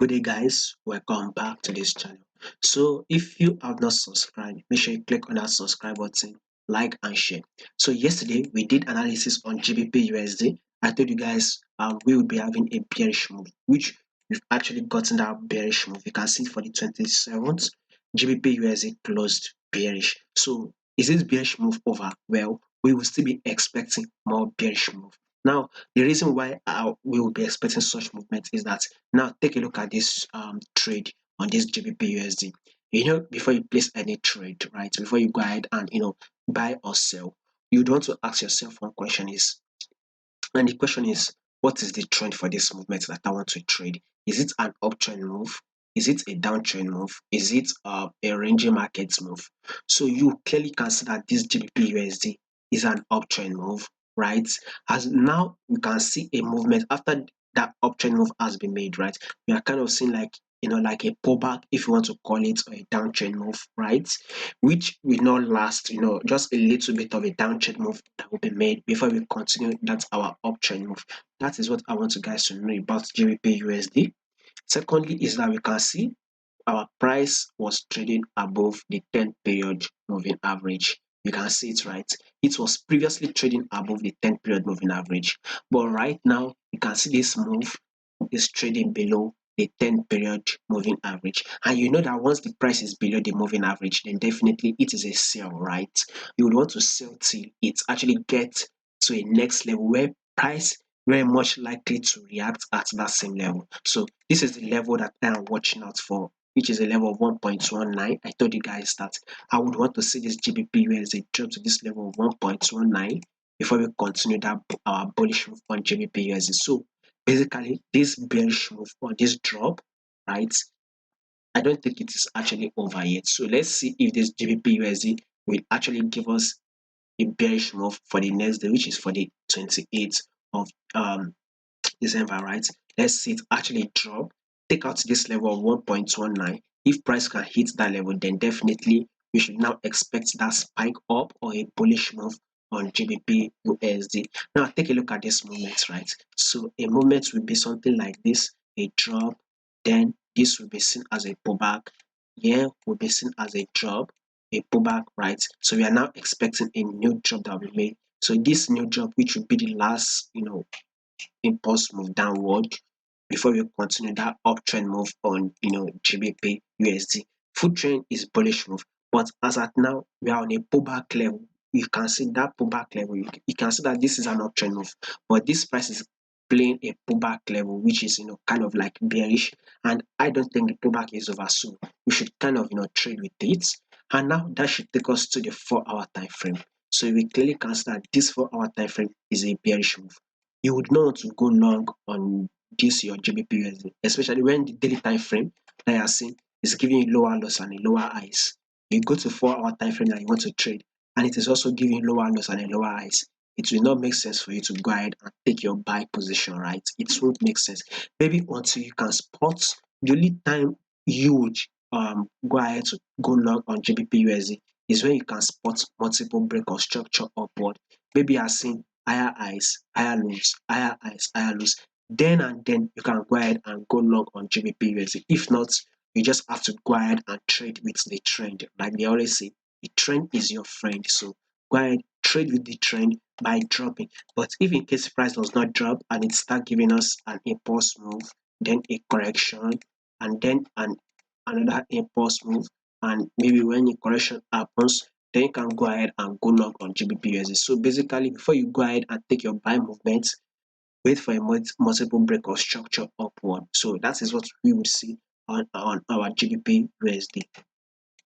Good day, guys. Welcome back to this channel. So, if you have not subscribed, make sure you click on that subscribe button, like and share. So, yesterday we did analysis on GBPUSD. I told you guys we will be having a bearish move, which we've actually gotten that bearish move. You can see for the 27th, GBPUSD closed bearish. So, is this bearish move over? Well, we will still be expecting more bearish move. Now, the reason why we will be expecting such movement is that now take a look at this trade on this GBPUSD. Before you place any trade, right? Before you go ahead and buy or sell, you'd want to ask yourself one question and the question is, what is the trend for this movement that I want to trade? Is it an uptrend move? Is it a downtrend move? Is it a ranging market move? So you clearly can see that this GBPUSD is an uptrend move, right? As now we can see a movement after that uptrend move has been made, right? We are kind of seeing like a pullback, if you want to call it, or a downtrend move, right? Which will not last, just a little bit of a downtrend move that will be made before we continue. That's our uptrend move. That is what I want you guys to know about GBP USD. Secondly, is that we can see our price was trading above the 10 period moving average. You can see it, right? It was previously trading above the 10 period moving average, but right now you can see this move is trading below the 10 period moving average. And you know that once the price is below the moving average, then definitely it is a sell, right? You would want to sell till it actually gets to a next level where price very much likely to react at that same level. So this is the level that I am watching out for, which is a level of 1.19. I told you guys that I would want to see this GBP USD drop to this level of 1.19 before we continue that our bullish move on GBP USD. So basically, this bearish move or this drop, right? I don't think it is actually over yet. So let's see if this GBP USD will actually give us a bearish move for the next day, which is for the 28th of December, right? Let's see it actually drop, take out this level of 1.19. If price can hit that level, then definitely we should now expect that spike up or a bullish move on GBP USD. Now take a look at this movement, right? So a movement will be something like this, a drop, then this will be seen as a pullback. Here will be seen as a drop, a pullback, right? So we are now expecting a new drop that will be made. So this new drop, which will be the last, impulse move downward before we continue that uptrend move on GBP USD. Full trend is bullish move, but as at now we are on a pullback level. You can see that pullback level. You can see that this is an uptrend move, but this price is playing a pullback level, which is kind of like bearish. And I don't think the pullback is over, so we should kind of trade with it. And now that should take us to the 4-hour time frame. So we clearly can see that this 4-hour time frame is a bearish move. You would not want to go long on this your GBPUSD, especially when the daily time frame that you are seeing is giving you lower loss and a lower highs. You go to 4-hour time frame that you want to trade, and it is also giving lower loss and a lower highs. It will not make sense for you to go ahead and take your buy position, right? It won't make sense. Maybe until you can spot the only time you would go ahead to go long on GBPUSD is when you can spot multiple break or structure upward. Maybe you are seeing higher highs, higher lows, higher highs, higher lows. Then and then you can go ahead and go long on GBP USD. If not, you just have to go ahead and trade with the trend. Like they always say, the trend is your friend. So go ahead, trade with the trend by dropping. But if in case price does not drop and it start giving us an impulse move, then a correction, and then another impulse move, and maybe when the correction happens, then you can go ahead and go long on GBPUSD. So basically, before you go ahead and take your buy movement, wait for a multiple break or structure upward. So that is what we would see on our GBP USD.